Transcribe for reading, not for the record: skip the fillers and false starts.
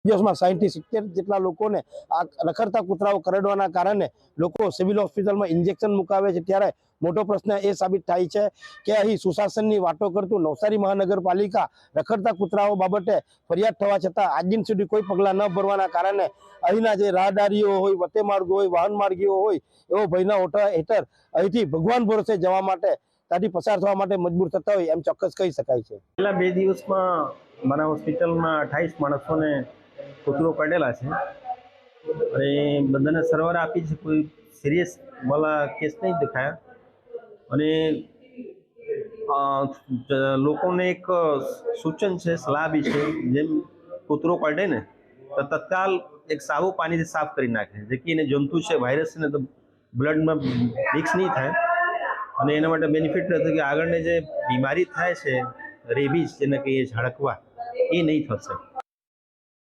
દિવસમાં 60 થી 70 જેટલા લોકોને આ રખડતા કૂતરાઓ કરડવાના કારણે લોકો સિવિલ હોસ્પિટલમાં ઇન્જેક્શન મુકાવે છે। ત્યારે મોટો પ્રશ્ન એ સાબિત થાય છે કે અહીં સુશાસનની વાતો કરતું નવસારી મહાનગરપાલિકા રખડતા કૂતરાઓ બાબતે ફરિયાદ થવા છતાં આજ દિન સુધી કોઈ પગલાં ન ભરવાના કારણે અહીંના જે રાહદારીઓ હોય, વટેમાર્ગો હોય, વાહન માર્ગીઓ હોય, એવો ભયના ઓઠા હેઠળ અહીંથી ભગવાન ભરોસે જવા માટે, ત્યાંથી પસાર થવા માટે મજબૂર થતા હોય એમ ચોક્કસ કહી શકાય છે। છેલ્લા 2 દિવસમાં મારા હોસ્પિટલમાં 28 માણસોને કૂતરો કરડેલા છે અને બધાને સારવાર આપી છે। કોઈ સિરિયસ વાળા કેસ નહીં દેખાયા અને લોકોને એક સૂચન છે, સલાહ બી છે, જેમ કૂતરો કરડે ને તો તત્કાલ એક સાબુ પાણીથી સાફ કરી નાખે, જેથી એને જંતુ છે, વાયરસ છે ને તો બ્લડમાં મિક્સ નહીં થાય અને એના માટે બેનિફિટ રહેશે કે આગળને જે બીમારી થાય છે રેબીઝ જેને કહીએ ઝાડકવા, એ નહીં થશે।